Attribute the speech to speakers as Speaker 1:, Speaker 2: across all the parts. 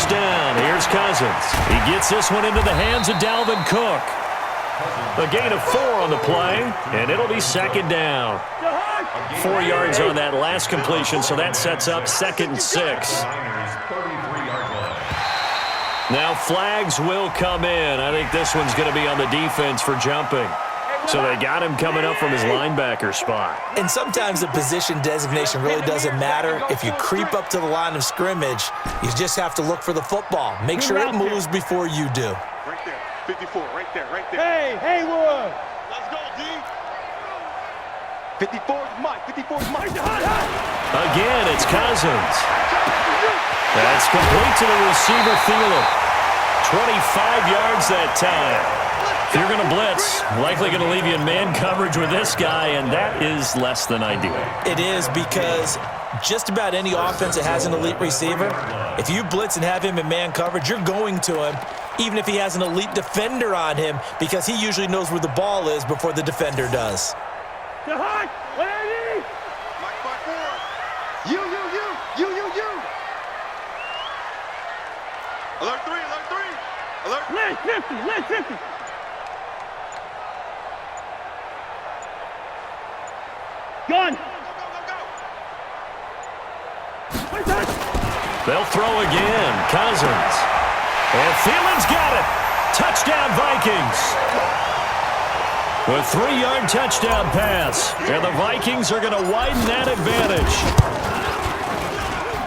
Speaker 1: first down. Here's Cousins. He gets this one into the hands of Dalvin Cook. A gain of 4 on the play, and it'll be second down. 4 yards on that last completion, so that sets up 2nd and 6. Now flags will come in. I think this one's going to be on the defense for jumping. So they got him coming up from his linebacker spot.
Speaker 2: And sometimes the position designation really doesn't matter. If you creep up to the line of scrimmage, you just have to look for the football. Make sure it moves before you do.
Speaker 3: Right there, 54, right there.
Speaker 4: Hey, Haywood!
Speaker 3: Let's go, D. 54's Mike, 54's Mike.
Speaker 1: Again, it's Cousins. That's complete to the receiver, Thielen. 25 yards that time. If you're going to blitz, likely going to leave you in man coverage with this guy, and that is less than ideal.
Speaker 2: It is, because just about any offense that has an elite receiver, if you blitz and have him in man coverage, you're going to him, even if he has an elite defender on him, because he usually knows where the ball is before the defender does.
Speaker 4: Mike,
Speaker 3: 4. You. Alert 3. Alert.
Speaker 4: Left 50. Gun. Go.
Speaker 1: They'll throw again. Cousins. And Thielen's got it. Touchdown, Vikings. A 3-yard touchdown pass. And the Vikings are going to widen that advantage.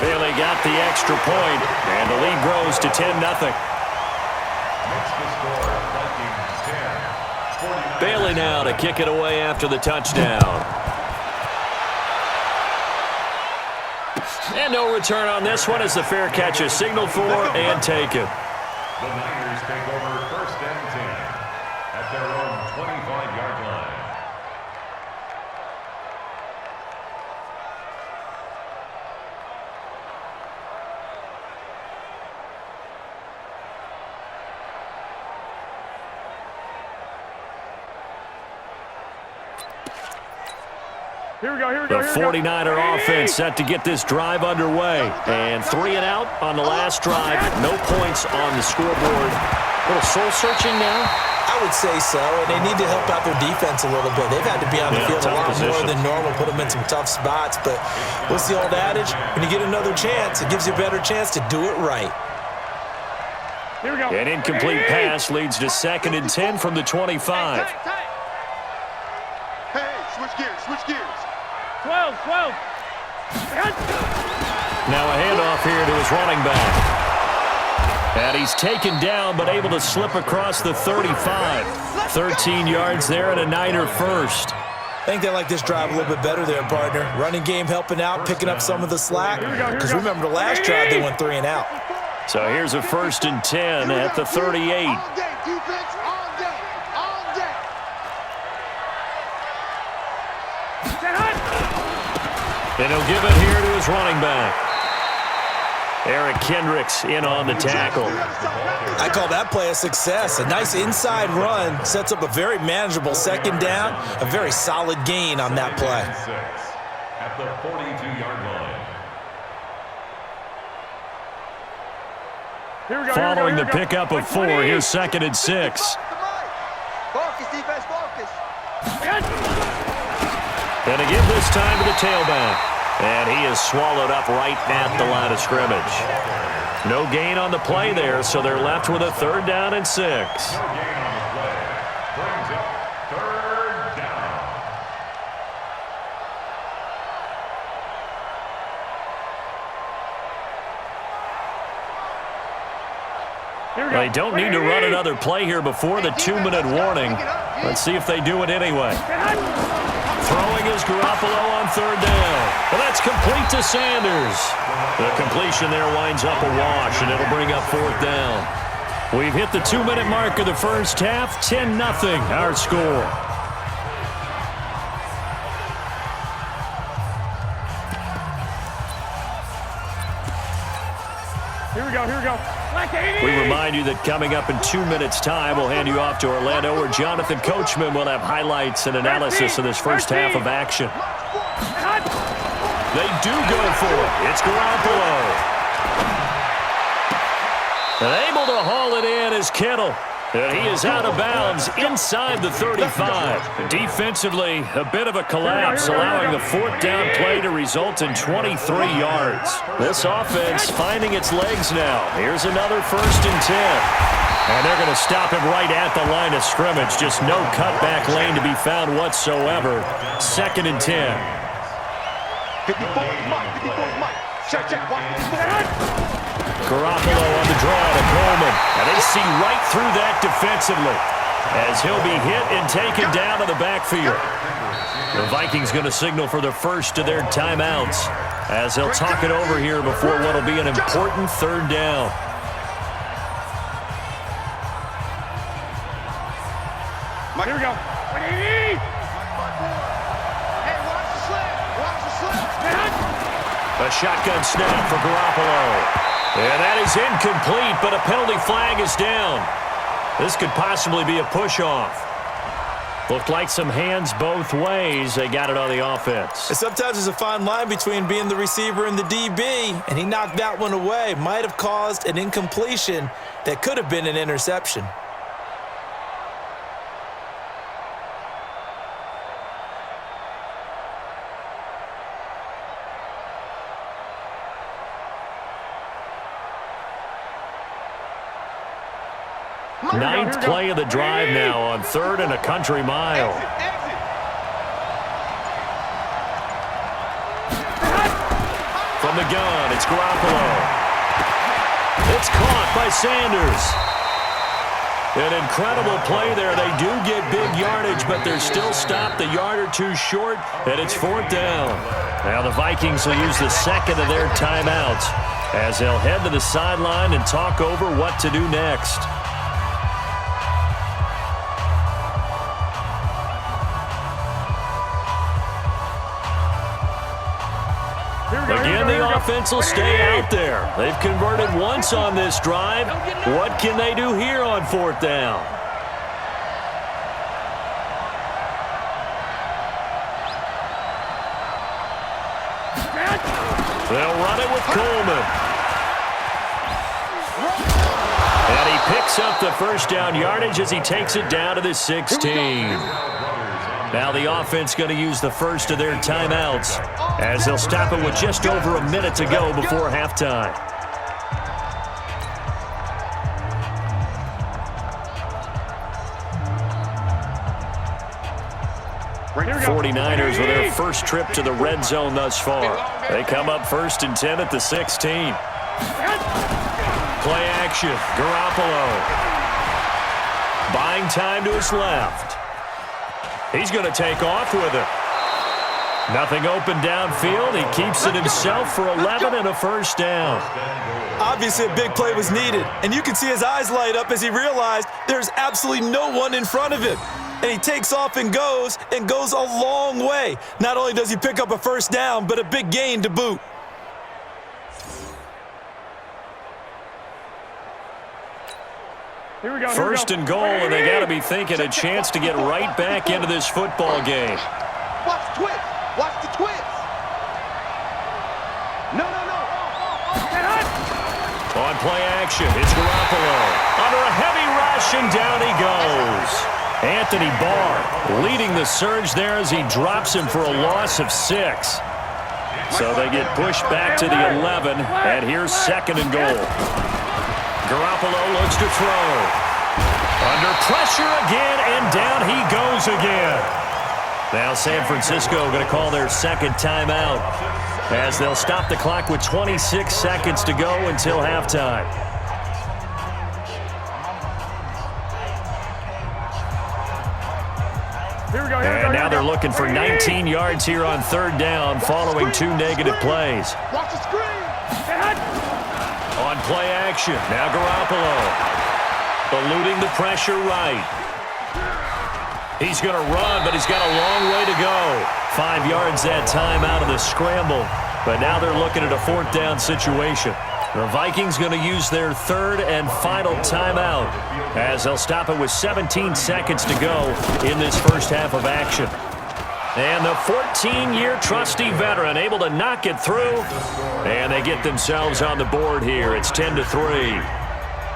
Speaker 1: Bailey got the extra point, and the lead grows to 10-0. Bailey now to kick it away after the touchdown. And no return on this one as the fair catch is signaled for and taken.
Speaker 5: The Niners take over 1st and 10 at their own 25-yard line.
Speaker 4: Here we go.
Speaker 1: The 49er offense set to get this drive underway. And 3 and out on the last drive. No points on the scoreboard. A little soul-searching now?
Speaker 2: I would say so, and they need to help out their defense a little bit. They've had to be on the field a lot more than normal, put them in some tough spots. But what's the old adage? When you get another chance, it gives you a better chance to do it right.
Speaker 4: Here we go.
Speaker 1: An incomplete pass leads to 2nd and 10 from the 25.
Speaker 3: Hey, switch gears.
Speaker 4: 12.
Speaker 1: Now a handoff here to his running back. And he's taken down but able to slip across the 35. 13 yards there and a Niner first.
Speaker 2: I think they like this drive a little bit better there, partner. Running game helping out, picking up some of the slack. Because remember the last drive they went 3 and out.
Speaker 1: So here's a 1st and 10 at the 38.
Speaker 3: All day, defense, all day.
Speaker 1: And he'll give it here to his running back. Eric Kendricks in on the tackle.
Speaker 2: I call that play a success. A nice inside run sets up a very manageable 2nd down. A very solid gain on that play.
Speaker 5: At the 42-yard line.
Speaker 1: Following the pickup of 4, here's 2nd and 6.
Speaker 3: Focus, defense, focus.
Speaker 1: And again this time to the tailback. And he is swallowed up right at the line of scrimmage. No gain on the play there, so they're left with a 3rd down and 6.
Speaker 5: No gain on the play. Brings up 3rd down.
Speaker 1: They don't need to run another play here before the 2-minute warning. Let's see if they do it anyway. Throwing is Garoppolo on 3rd down. Well, that's complete to Sanders. The completion there winds up a wash, and it'll bring up 4th down. We've hit the 2-minute mark of the first half. 10-0 our score.
Speaker 4: Here we go.
Speaker 1: We remind you that coming up in 2 minutes' time, we'll hand you off to Orlando, where Jonathan Coachman will have highlights and analysis of this first half of action. They do go for it. It's Garoppolo. And able to haul it in is Kittle. And he is out of bounds inside the 35. Defensively, a bit of a collapse, allowing the fourth down play to result in 23 yards. This offense finding its legs now. Here's another 1st and 10. And they're going to stop him right at the line of scrimmage. Just no cutback lane to be found whatsoever. 2nd and 10.
Speaker 3: 54 Mike. 54 Mike. Check.
Speaker 1: Garoppolo on the draw to Coleman. And they see right through that defensively as he'll be hit and taken down to the backfield. The Vikings going to signal for the first of their timeouts as they'll talk it over here before what will be an important 3rd down.
Speaker 4: Here we go.
Speaker 3: Hey, watch the slip. Watch the slip.
Speaker 1: A shotgun snap for Garoppolo. And that is incomplete, but a penalty flag is down. This could possibly be a push-off. Looked like some hands both ways. They got it on the offense.
Speaker 2: And sometimes there's a fine line between being the receiver and the DB, and he knocked that one away. Might have caused an incompletion that could have been an interception.
Speaker 1: Ninth play of the drive now on 3rd and a country mile. From the gun, it's Garoppolo. It's caught by Sanders. An incredible play there. They do get big yardage, but they're still stopped a yard or two short, and it's 4th down. Now the Vikings will use the 2nd of their timeouts as they'll head to the sideline and talk over what to do next. Again, the offense will stay out there. They've converted once on this drive. What can they do here on 4th down? They'll run it with Coleman. And he picks up the 1st down yardage as he takes it down to the 16. Now the offense going to use the first of their timeouts as they'll stop it with just over a minute to go before halftime.
Speaker 4: Here we go.
Speaker 1: 49ers with their first trip to the red zone thus far. They come up 1st and 10 at the 16. Play action. Garoppolo. Buying time to his left. He's going to take off with it. Nothing open downfield. He keeps it himself for 11 and a 1st down.
Speaker 2: Obviously, a big play was needed, and you can see his eyes light up as he realized there's absolutely no one in front of him. And he takes off and goes a long way. Not only does he pick up a 1st down, but a big gain to boot.
Speaker 4: Here we go.
Speaker 1: 1st and goal, and they got to be thinking a chance to get right back into this football game.
Speaker 3: Watch the twist. Watch the twist. No.
Speaker 1: On play action, it's Garoppolo. Under a heavy rush, and down he goes. Anthony Barr leading the surge there as he drops him for a loss of 6. So they get pushed back to the 11, and here's 2nd and goal. Garoppolo looks to throw. Under pressure again, and down he goes again. Now San Francisco going to call their 2nd timeout as they'll stop the clock with 26 seconds to go until halftime. And now they're looking for 19 yards here on 3rd down following 2 negative plays.
Speaker 3: Watch the screen.
Speaker 1: On play action, now Garoppolo. Eluding the pressure right. He's going to run, but he's got a long way to go. 5 yards that time out of the scramble. But now they're looking at a 4th down situation. The Vikings going to use their 3rd and final timeout as they'll stop it with 17 seconds to go in this first half of action. And the 14-year trusty veteran able to knock it through. And they get themselves on the board here. It's 10-3.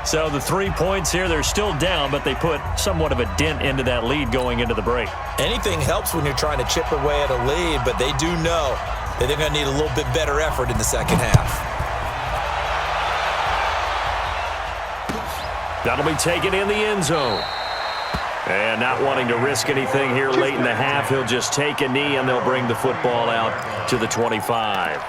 Speaker 1: So the 3 points here, they're still down, but they put somewhat of a dent into that lead going into the break.
Speaker 2: Anything helps when you're trying to chip away at a lead, but they do know that they're going to need a little bit better effort in the second half.
Speaker 1: That'll be taken in the end zone. And not wanting to risk anything here late in the half, he'll just take a knee, and they'll bring the football out to the 25.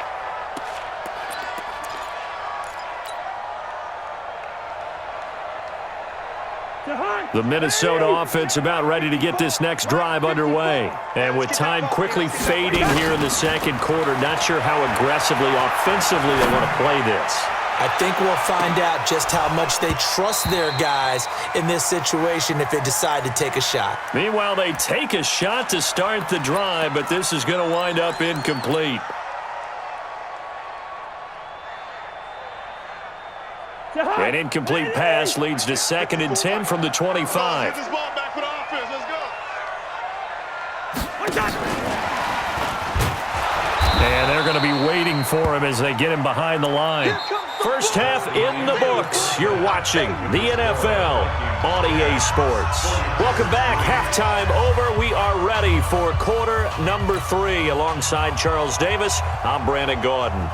Speaker 1: The Minnesota offense about ready to get this next drive underway. And with time quickly fading here in the second quarter, not sure how aggressively, offensively they want to play this.
Speaker 2: I think we'll find out just how much they trust their guys in this situation if they decide to take a shot.
Speaker 1: Meanwhile, they take a shot to start the drive, but this is going to wind up incomplete. An incomplete pass leads to 2nd and 10 from the 25.
Speaker 3: Get this ball back for the offense. Let's go.
Speaker 1: And they're going to be waiting for him as they get him behind the line. First half in the books. You're watching the NFL on EA Sports. Welcome back. Halftime over. We are ready for quarter number 3. Alongside Charles Davis, I'm Brandon Gaudin.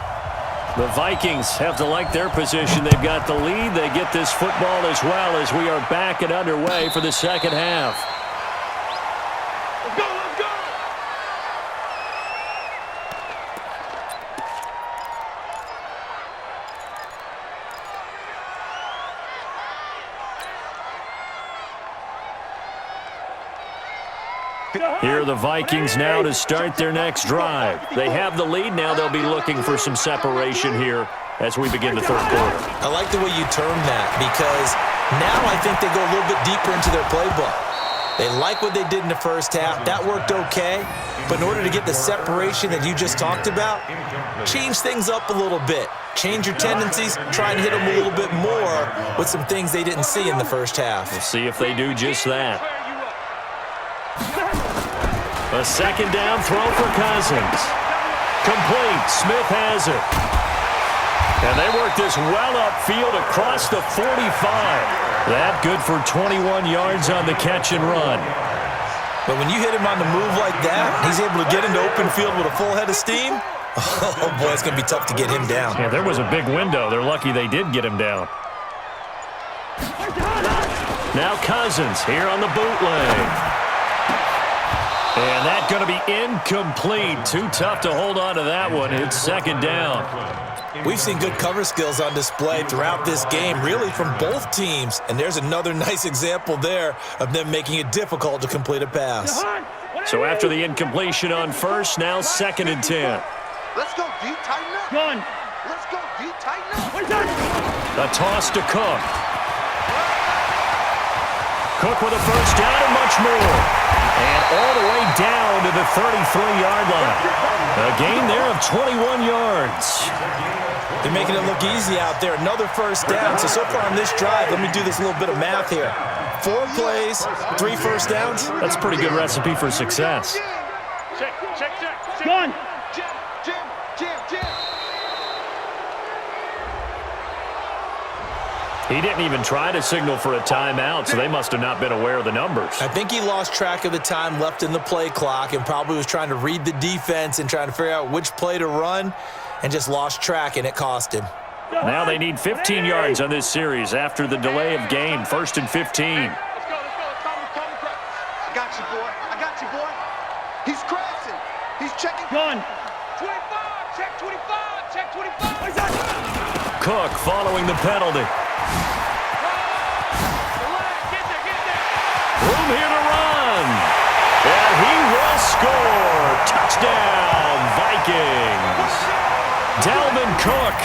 Speaker 1: The Vikings have to like their position. They've got the lead. They get this football as well as we are back and underway for the second half.
Speaker 3: Let's go. Let's go.
Speaker 1: Here are the Vikings now to start their next drive. They have the lead. Now they'll be looking for some separation here as we begin the third quarter.
Speaker 2: I like the way you term that because now I think they go a little bit deeper into their playbook. They like what they did in the first half. That worked okay. But in order to get the separation that you just talked about, change things up a little bit. Change your tendencies. Try and hit them a little bit more with some things they didn't see in the first half.
Speaker 1: We'll see if they do just that. A second down throw for Cousins. Complete. Smith has it. And they work this well upfield across the 45. That good for 21 yards on the catch and run.
Speaker 2: But when you hit him on the move like that, he's able to get into open field with a full head of steam. Oh, boy, it's going to be tough to get him down.
Speaker 1: Yeah, there was a big window. They're lucky they did get him down. Now Cousins here on the bootleg. And that's going to be incomplete. Too tough to hold on to that one. It's second down.
Speaker 2: We've seen good cover skills on display throughout this game, really from both teams. And there's another nice example there of them making it difficult to complete a pass.
Speaker 1: So after the incompletion on first, now 2nd and 10.
Speaker 3: Let's go deep, tighten up.
Speaker 4: Gun.
Speaker 3: Let's go deep, tighten up.
Speaker 1: A toss to Cook. Cook with a first down and much more. And all the way down to the 33-yard line. A gain there of 21 yards.
Speaker 2: They're making it look easy out there. Another first down. So far on this drive, let me do this little bit of math here. 4 plays, 3 first downs.
Speaker 1: That's a pretty good recipe for success.
Speaker 3: Check.
Speaker 4: Gun.
Speaker 3: Jam.
Speaker 1: He didn't even try to signal for a timeout, so they must have not been aware of the numbers.
Speaker 2: I think he lost track of the time left in the play clock and probably was trying to read the defense and trying to figure out which play to run and just lost track, and it cost him.
Speaker 1: Now they need 15 yards on this series after the delay of game. 1st and 15.
Speaker 3: Let's go. I got you, boy. He's crashing. He's checking.
Speaker 4: Gun.
Speaker 3: 25. Check 25.
Speaker 1: Cook following the penalty. Room here to run. And he will score. Touchdown, Vikings. Dalvin Cook